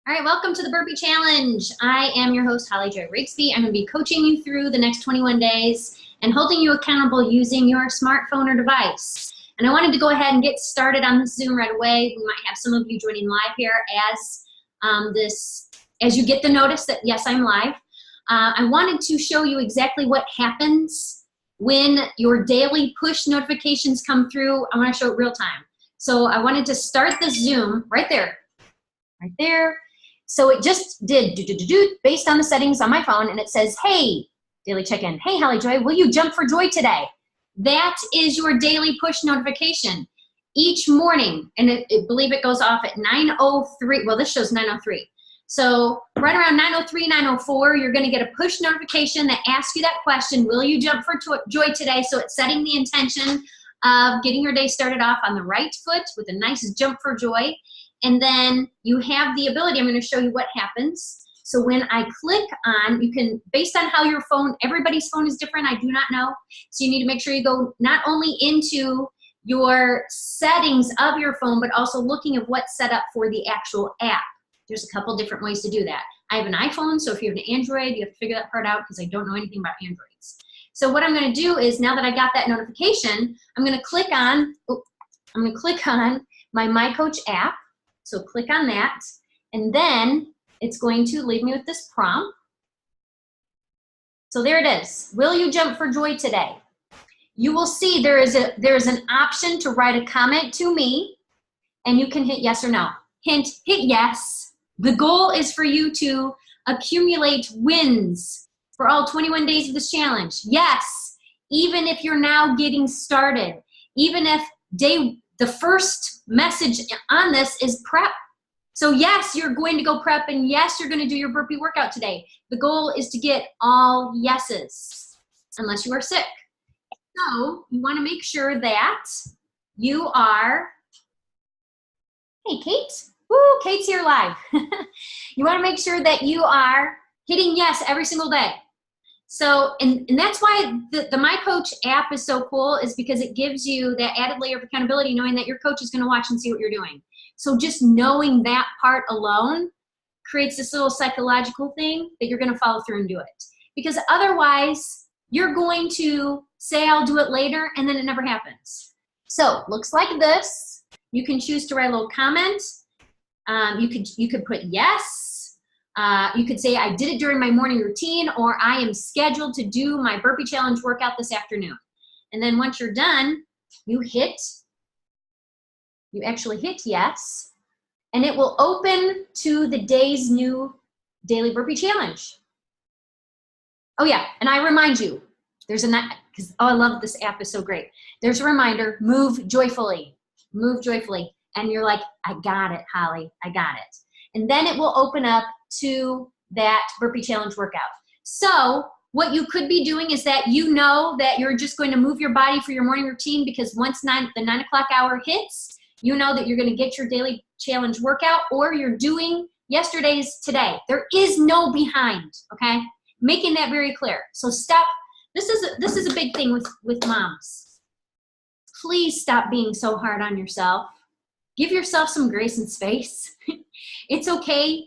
All right, welcome to the Burpee Challenge. I am your host, Holly JOI Burpee. I'm going to be coaching you through the next 21 days and holding you accountable using your smartphone or device. And I wanted to go ahead and get started on the Zoom right away. We might have some of you joining live here as you get the notice that, yes, I'm live. I wanted to show you exactly what happens when your daily push notifications come through. I want to show it real time. So I wanted to start the Zoom right there. So it just did based on the settings on my phone, and it says, hey, daily check-in. Hey, Holly Joy, will you jump for joy today? That is your daily push notification. Each morning, and I believe it goes off at 9:03. Well, this shows 9:03. So right around 9:03, 9:04, you're going to get a push notification that asks you that question, will you jump for joy today? So it's setting the intention of getting your day started off on the right foot with a nice jump for joy. And then you have the ability, I'm going to show you what happens. So when I click on, you can, based on how your phone, everybody's phone is different, I do not know. So you need to make sure you go not only into your settings of your phone, but also looking at what's set up for the actual app. There's a couple different ways to do that. I have an iPhone, so if you have an Android, you have to figure that part out because I don't know anything about Androids. So what I'm going to do is, now that I got that notification, I'm going to click on my Coach app. So click on that, and then it's going to leave me with this prompt. So there it is. Will you jump for joy today? You will see there is an option to write a comment to me, and you can hit yes or no. Hint, hit yes. The goal is for you to accumulate wins for all 21 days of this challenge. Yes, even if you're now getting started, even if the first message on this is prep. So yes, you're going to go prep, and yes, you're going to do your burpee workout today. The goal is to get all yeses, unless you are sick. So you want to make sure that you are, hey Kate, woo, Kate's here live. You want to make sure that you are hitting yes every single day. So, and that's why the My Coach app is so cool, is because it gives you that added layer of accountability, knowing that your coach is going to watch and see what you're doing. So just knowing that part alone creates this little psychological thing that you're going to follow through and do it. Because otherwise, you're going to say, I'll do it later, and then it never happens. So, looks like this. You can choose to write a little comment. You could put yes. You could say, I did it during my morning routine, or I am scheduled to do my burpee challenge workout this afternoon. And then once you're done, you actually hit yes, and it will open to the day's new daily burpee challenge. Oh yeah, and I remind you, there's because I love this app, is so great. There's a reminder, move joyfully, move joyfully. And you're like, I got it, Holly, I got it. And then it will open up to that burpee challenge workout. So what you could be doing is that you know that you're just going to move your body for your morning routine, because once the 9 o'clock hour hits, you know that you're going to get your daily challenge workout, or you're doing yesterday's today. There is no behind, okay? Making that very clear. So stop. This is a big thing with moms. Please stop being so hard on yourself. Give yourself some grace and space. It's okay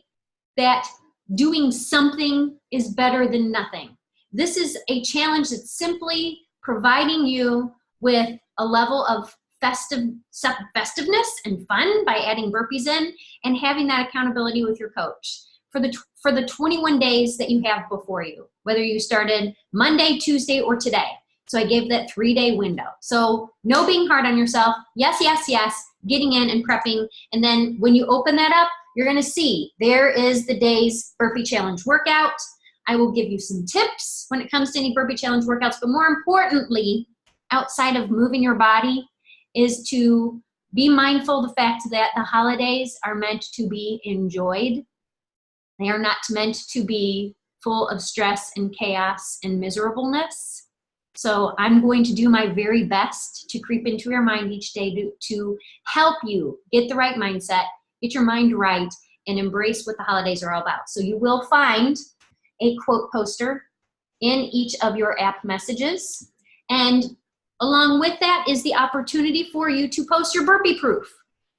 that doing something is better than nothing. This is a challenge that's simply providing you with a level of festiveness and fun by adding burpees in and having that accountability with your coach for the 21 days that you have before you, whether you started Monday, Tuesday, or today. So I gave that 3-day window. So no being hard on yourself. Yes, yes, yes. Getting in and prepping. And then when you open that up, you're going to see there is the day's burpee challenge workout. I will give you some tips when it comes to any burpee challenge workouts, but more importantly, outside of moving your body, is to be mindful of the fact that the holidays are meant to be enjoyed. They are not meant to be full of stress and chaos and miserableness. So I'm going to do my very best to creep into your mind each day to help you get the right mindset, get your mind right, and embrace what the holidays are all about. So you will find a quote poster in each of your app messages. And along with that is the opportunity for you to post your burpee proof.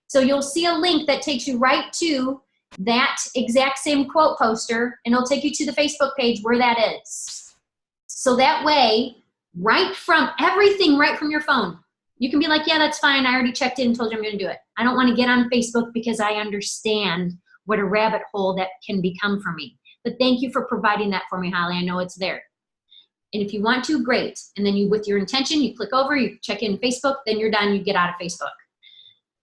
So you'll see a link that takes you right to that exact same quote poster, and it'll take you to the Facebook page where that is. So that way, everything right from your phone, you can be like, yeah, that's fine. I already checked in and told you I'm going to do it. I don't want to get on Facebook because I understand what a rabbit hole that can become for me. But thank you for providing that for me, Holly. I know it's there. And if you want to, great. And then with your intention, you click over, you check in Facebook, then you're done, you get out of Facebook.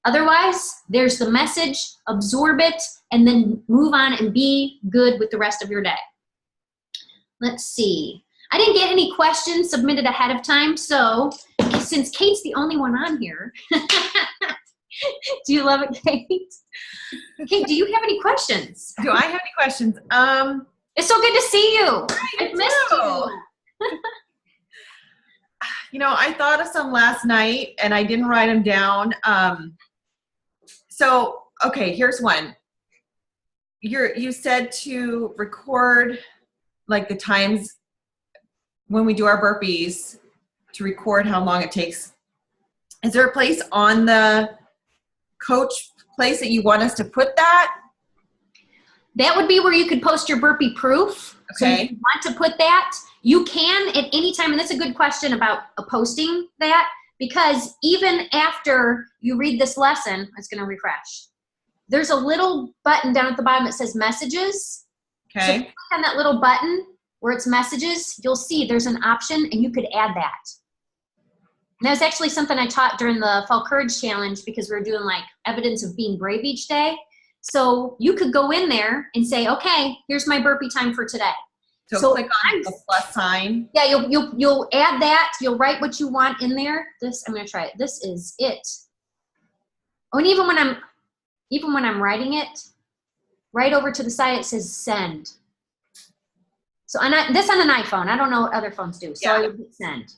Otherwise, there's the message, absorb it, and then move on and be good with the rest of your day. Let's see. I didn't get any questions submitted ahead of time, so since Kate's the only one on here, do you love it, Kate? Kate, do you have any questions? Do I have any questions? It's so good to see you. I missed you. You know, I thought of some last night and I didn't write them down. So, okay, here's one. You said to record like the times when we do our burpees, to record how long it takes. Is there a place on the coach place that you want us to put that? That would be where you could post your burpee proof. Okay. So if you want to put that, you can at any time, and that's a good question about posting that, because even after you read this lesson, it's going to refresh. There's a little button down at the bottom that says messages. Okay. So if you click on that little button where it's messages, you'll see there's an option and you could add that. And that was actually something I taught during the Fall Courage Challenge, because we were doing like evidence of being brave each day. So you could go in there and say, okay, here's my burpee time for today. So click on the plus sign. Yeah, you'll add that. You'll write what you want in there. I'm gonna try it. This is it. Oh, and even when I'm writing it, right over to the side it says send. So this on an iPhone. I don't know what other phones do. So yeah. I would hit send.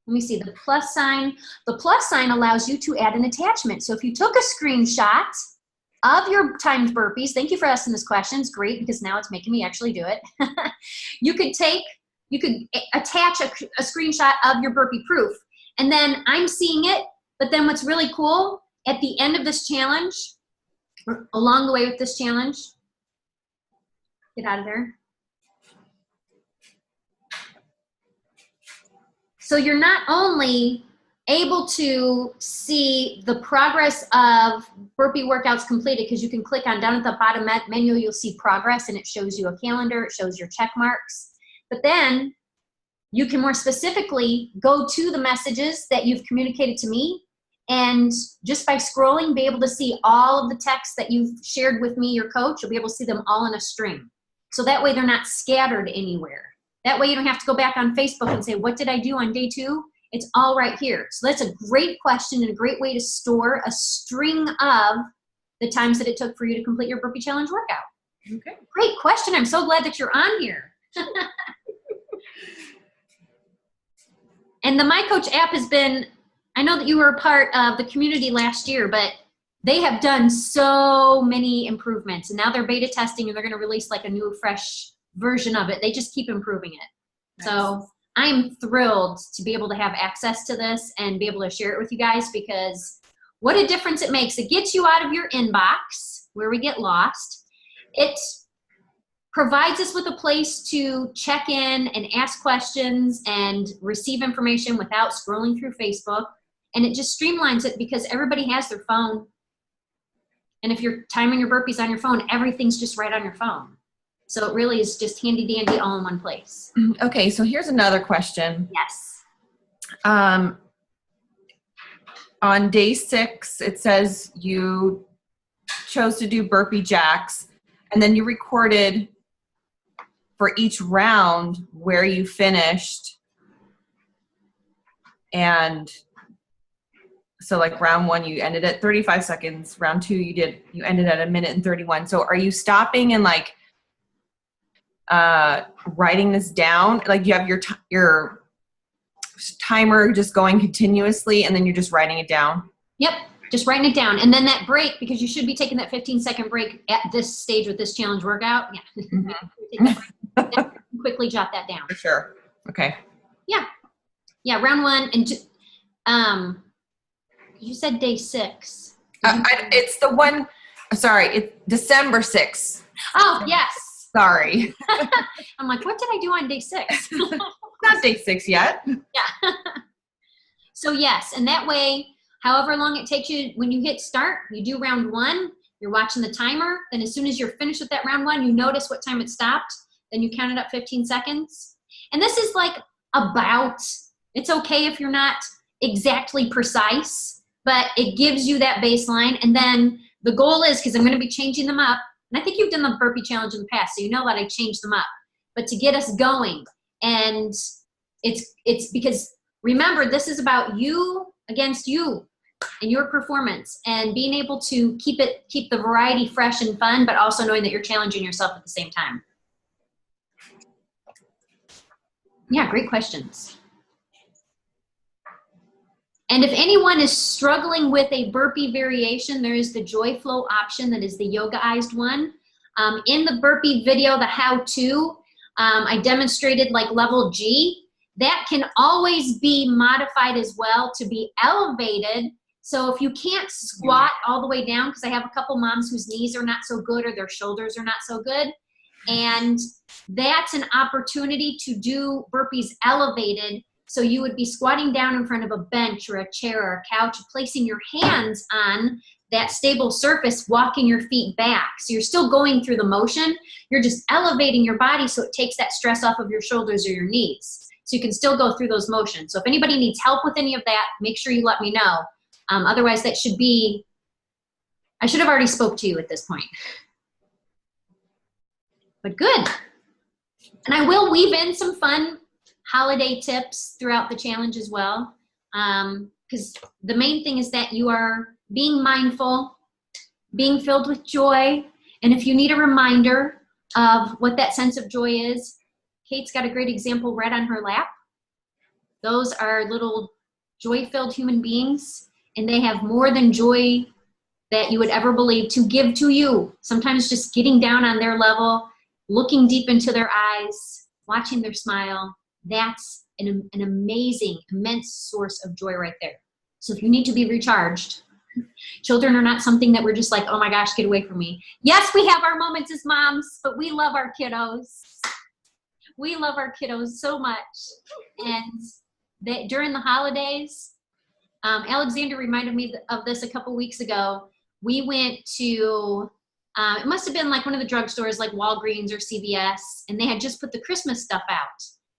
Let me see the plus sign. The plus sign allows you to add an attachment. So if you took a screenshot of your timed burpees, thank you for asking this question. It's great because now it's making me actually do it. You could attach a screenshot of your burpee proof. And then I'm seeing it, but then what's really cool, at the end of this challenge, or along the way with this challenge, get out of there. So you're not only able to see the progress of burpee workouts completed, because you can click on down at the bottom menu, you'll see progress and it shows you a calendar, it shows your check marks. But then you can more specifically go to the messages that you've communicated to me, and just by scrolling, be able to see all of the texts that you've shared with me, your coach. You'll be able to see them all in a string. So that way they're not scattered anywhere. That way you don't have to go back on Facebook and say, what did I do on day 2? It's all right here. So that's a great question and a great way to store a string of the times that it took for you to complete your burpee challenge workout. Okay. Great question. I'm so glad that you're on here. And the My Coach app has been, I know that you were a part of the community last year, but they have done so many improvements, and now they're beta testing and they're going to release like a new fresh version of it. They just keep improving it. Nice. So I'm thrilled to be able to have access to this and be able to share it with you guys, because what a difference it makes. It gets you out of your inbox where we get lost. It provides us with a place to check in and ask questions and receive information without scrolling through Facebook. And it just streamlines it because everybody has their phone. And if you're timing your burpees on your phone, everything's just right on your phone. So it really is just handy dandy all in one place. Okay, so here's another question. Yes. On day 6, it says you chose to do burpee jacks, and then you recorded for each round where you finished. And so like round 1, you ended at 35 seconds. Round 2, you ended at 1:31. So are you stopping and like writing this down? Like you have your timer just going continuously and then you're just writing it down? Yep, just writing it down. And then that break, because you should be taking that 15-second break at this stage with this challenge workout. Yeah. Mm-hmm. Quickly jot that down. For sure. Okay. Yeah. Yeah, round 1 and you said day 6. It's the one, Sorry, it's December 6th. Oh, yes. Sorry. I'm like, what did I do on day 6? Not day 6 yet. Yeah. So yes, and that way, however long it takes you, when you hit start, you do round 1, you're watching the timer, then as soon as you're finished with that round 1, you notice what time it stopped, then you count it up 15 seconds. And this is like it's okay if you're not exactly precise, but it gives you that baseline. And then the goal is, because I'm going to be changing them up, and I think you've done the burpee challenge in the past, so you know that I changed them up, but to get us going. And it's because, remember, this is about you against you and your performance, and being able to keep the variety fresh and fun, but also knowing that you're challenging yourself at the same time. Yeah, great questions. And if anyone is struggling with a burpee variation, there is the Joy Flow option that is the yogaized one. In the burpee video, the how-to, I demonstrated like level G. That can always be modified as well to be elevated. So if you can't squat all the way down, because I have a couple moms whose knees are not so good or their shoulders are not so good, and that's an opportunity to do burpees elevated. So you would be squatting down in front of a bench or a chair or a couch, placing your hands on that stable surface, walking your feet back. So you're still going through the motion. You're just elevating your body so it takes that stress off of your shoulders or your knees. So you can still go through those motions. So if anybody needs help with any of that, make sure you let me know. Otherwise, that should be, I should have already spoke to you at this point. But good. And I will weave in some fun holiday tips throughout the challenge as well. Because the main thing is that you are being mindful, being filled with joy. And if you need a reminder of what that sense of joy is, Kate's got a great example right on her lap. Those are little joy-filled human beings, and they have more than joy that you would ever believe to give to you. Sometimes just getting down on their level, looking deep into their eyes, watching their smile, that's an amazing, immense source of joy right there. So if you need to be recharged, children are not something that we're just like, oh my gosh, get away from me. Yes, we have our moments as moms, but we love our kiddos. We love our kiddos so much. And during the holidays, Alexander reminded me of this a couple weeks ago. We went to, it must have been like one of the drugstores like Walgreens or CVS, and they had just put the Christmas stuff out.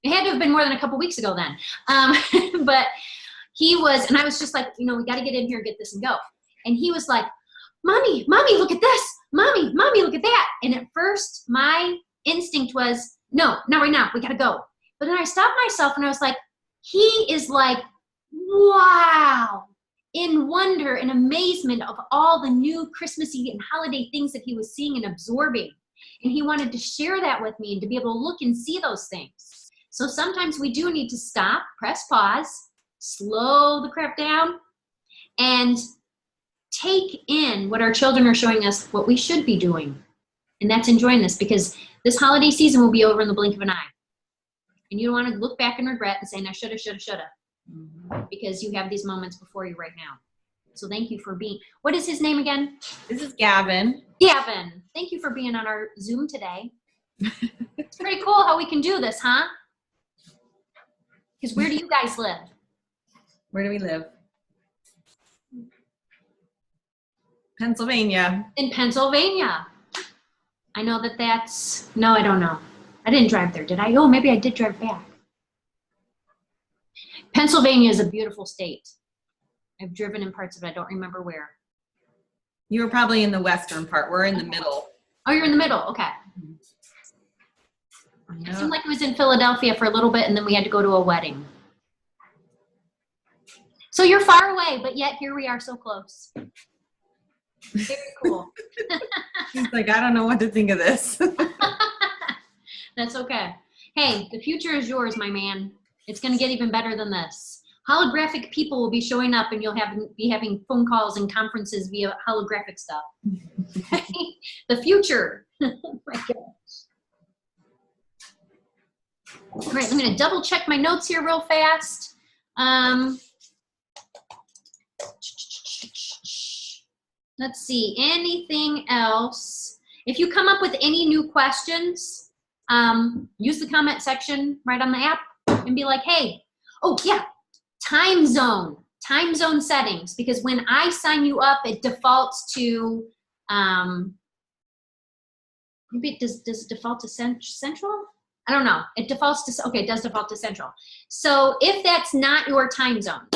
It had to have been more than a couple weeks ago then. But he was, and I was just like, you know, we got to get in here and get this and go. And he was like, Mommy, look at this. Mommy, look at that. And at first, my instinct was, no, not right now. We got to go. But then I stopped myself and I was like, he is like, wow, in wonder and amazement of all the new Christmassy and holiday things that he was seeing and absorbing. And he wanted to share that with me and to be able to look and see those things. So sometimes we do need to stop, press pause, slow the crap down, and take in what our children are showing us, what we should be doing. And that's enjoying this, because this holiday season will be over in the blink of an eye. And you don't want to look back and regret and say, no, shoulda, because you have these moments before you right now. So thank you for being, what is his name again? This is Gavin. Gavin, thank you for being on our Zoom today. It's pretty cool how we can do this, huh? Because where do you guys live? Where do we live? Pennsylvania. In Pennsylvania. I know that that's, no, I don't know. I didn't drive there, did I? Oh, maybe I did drive back. Pennsylvania is a beautiful state. I've driven in parts of it. I don't remember where. You were probably in the western part. We're in the middle. Oh, you're in the middle. Okay. It seemed like it was in Philadelphia for a little bit, and then we had to go to a wedding. So you're far away, but yet here we are so close. Very cool. He's like, I don't know what to think of this. That's okay. Hey, the future is yours, my man. It's going to get even better than this. Holographic people will be showing up, and you'll be having phone calls and conferences via holographic stuff. The future. Oh my gosh. All right, I'm going to double check my notes here real fast. Let's see, anything else? If you come up with any new questions, use the comment section right on the app and be like, hey, oh yeah, time zone settings, because when I sign you up, it defaults to, maybe it does it default to central? I don't know. It defaults to, okay, it does default to central. So if that's not your time zone,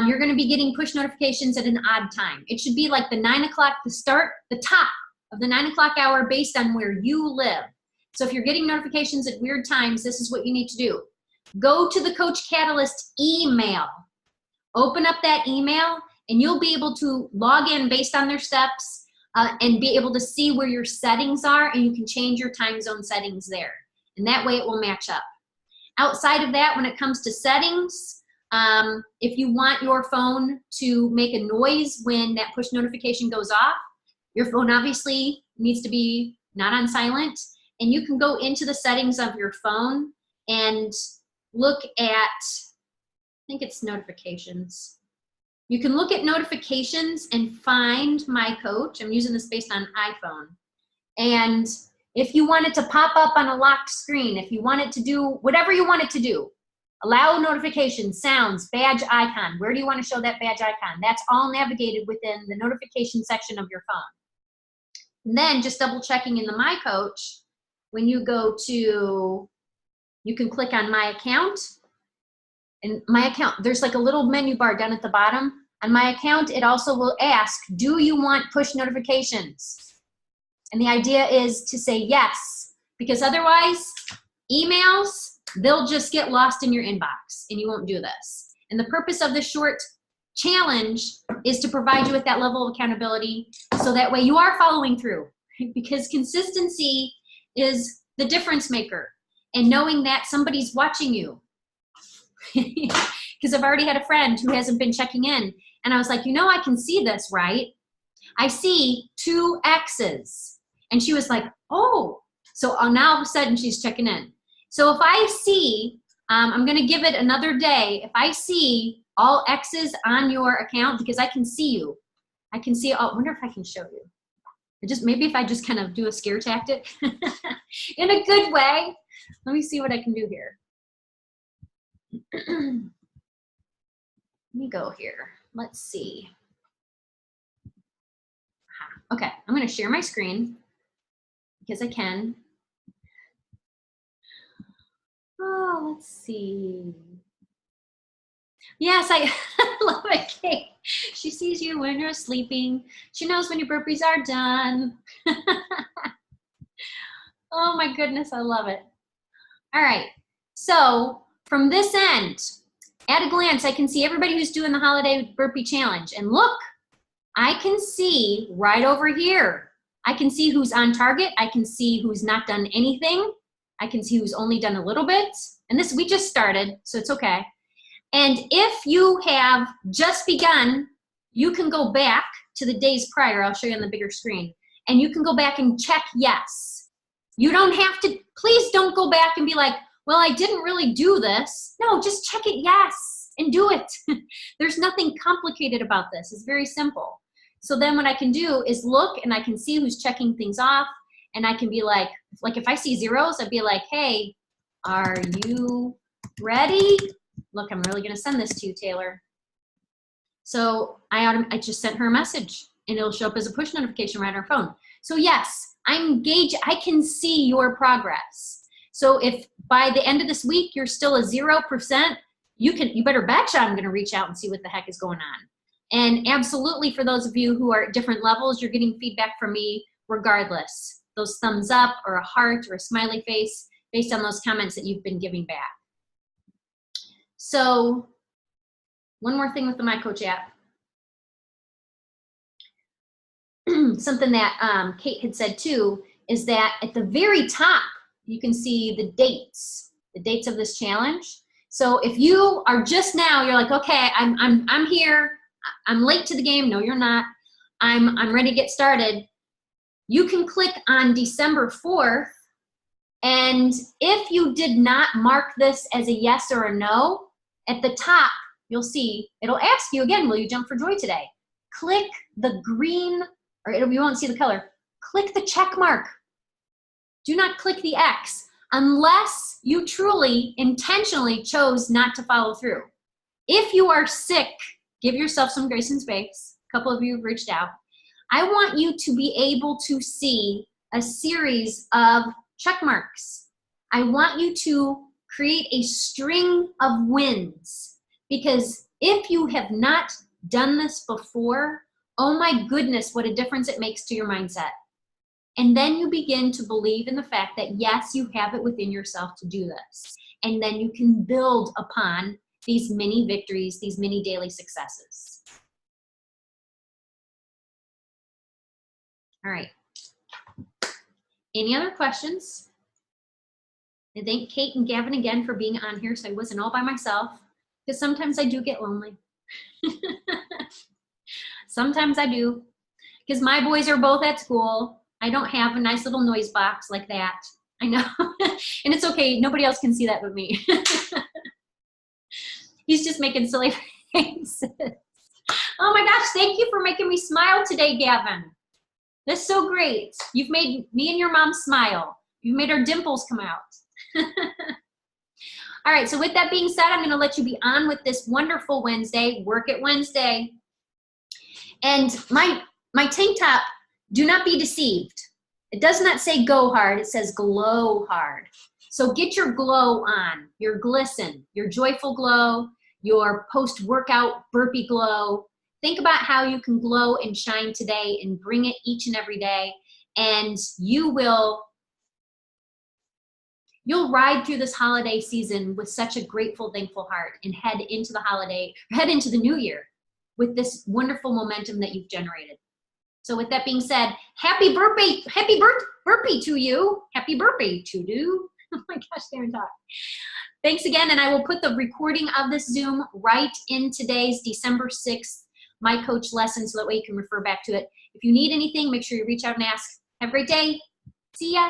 you're going to be getting push notifications at an odd time. It should be like the 9 o'clock, the top of the 9 o'clock hour based on where you live. So if you're getting notifications at weird times, this is what you need to do. Go to the Coach Catalyst email. Open up that email, and you'll be able to log in based on their steps and be able to see where your settings are, and you can change your time zone settings there. And that way it will match up. Outside of that, when it comes to settings, if you want your phone to make a noise when that push notification goes off, your phone obviously needs to be not on silent, and you can go into the settings of your phone and look at, I think it's notifications. You can look at notifications and find My Coach. I'm using this based on iPhone. And if you want it to pop up on a locked screen, if you want it to do whatever you want it to do, allow notifications, sounds, badge icon. Where do you want to show that badge icon? That's all navigated within the notification section of your phone. And then just double checking in the My Coach, when you go to, you can click on My Account. And My Account, there's like a little menu bar down at the bottom. On My Account, it also will ask, do you want push notifications? And the idea is to say yes, because otherwise, emails, they'll just get lost in your inbox and you won't do this. And the purpose of this short challenge is to provide you with that level of accountability so that way you are following through, because consistency is the difference maker, and knowing that somebody's watching you. Because I've already had a friend who hasn't been checking in, and I was like, you know, I can see this, right? I see 2 X's. And she was like, oh. So now all of a sudden she's checking in. So if I see, I'm going to give it another day. If I see all X's on your account, because I can see you. I can see, oh, I wonder if I can show you. Maybe if I just kind of do a scare tactic in a good way. Let me see what I can do here. Let me go here. Let's see. Okay, I'm going to share my screen because I can. Oh, let's see. Yes, I love it, Kate. She sees you when you're sleeping. She knows when your burpees are done. Oh my goodness, I love it. All right, so from this end, at a glance, I can see everybody who's doing the holiday burpee challenge. And look, I can see right over here. I can see who's on target. I can see who's not done anything. I can see who's only done a little bit. And this, we just started, so it's okay. And if you have just begun, you can go back to the days prior. I'll show you on the bigger screen. And you can go back and check yes. You don't have to, please don't go back and be like, well, I didn't really do this. No, just check it yes and do it. There's nothing complicated about this. It's very simple. So then what I can do is look, and I can see who's checking things off, and I can be like if I see zeros, I'd be like, hey, are you ready? Look, I'm really gonna send this to you, Taylor. So I just sent her a message, and it'll show up as a push notification right on her phone. So yes, I'm engaged, I can see your progress. So if by the end of this week you're still a 0%, you better betcha I'm gonna reach out and see what the heck is going on. And absolutely, for those of you who are at different levels, you're getting feedback from me regardless. Those thumbs up or a heart or a smiley face based on those comments that you've been giving back. So one more thing with the My Coach app. Something that Kate had said too is that at the very top, you can see the dates of this challenge. So if you are just now, you're like, okay, I'm here. I'm late to the game. No, you're not. I'm ready to get started. You can click on December 4th, and if you did not mark this as a yes or a no, at the top, you'll see, it'll ask you again, will you jump for joy today? Click the green, or you won't see the color, click the check mark. Do not click the X unless you truly, intentionally chose not to follow through. If you are sick, give yourself some grace and space. A couple of you have reached out. I want you to be able to see a series of check marks. I want you to create a string of wins, because if you have not done this before, oh my goodness, what a difference it makes to your mindset. And then you begin to believe in the fact that yes, you have it within yourself to do this. And then you can build upon these mini victories, these mini daily successes. All right. Any other questions? I thank Kate and Gavin again for being on here so I wasn't all by myself, because sometimes I do get lonely. Sometimes I do, because my boys are both at school. I don't have a nice little noise box like that. I know. And it's okay. Nobody else can see that but me. He's just making silly faces. Oh my gosh, thank you for making me smile today, Gavin. That's so great. You've made me and your mom smile. You've made our dimples come out. All right, so with that being said, I'm gonna let you be on with this wonderful Wednesday, Work It Wednesday. And my tank top, do not be deceived. It does not say go hard, it says glow hard. So get your glow on, your glisten, your joyful glow, your post-workout burpee glow. Think about how you can glow and shine today and bring it each and every day. And you'll ride through this holiday season with such a grateful, thankful heart and head into the new year with this wonderful momentum that you've generated. So with that being said, happy burpee to you. Happy burpee to you. Oh my gosh, Darren talk. Thanks again, and I will put the recording of this Zoom right in today's December 6th My Coach lesson, so that way you can refer back to it. If you need anything, make sure you reach out and ask. Have a great day. See ya.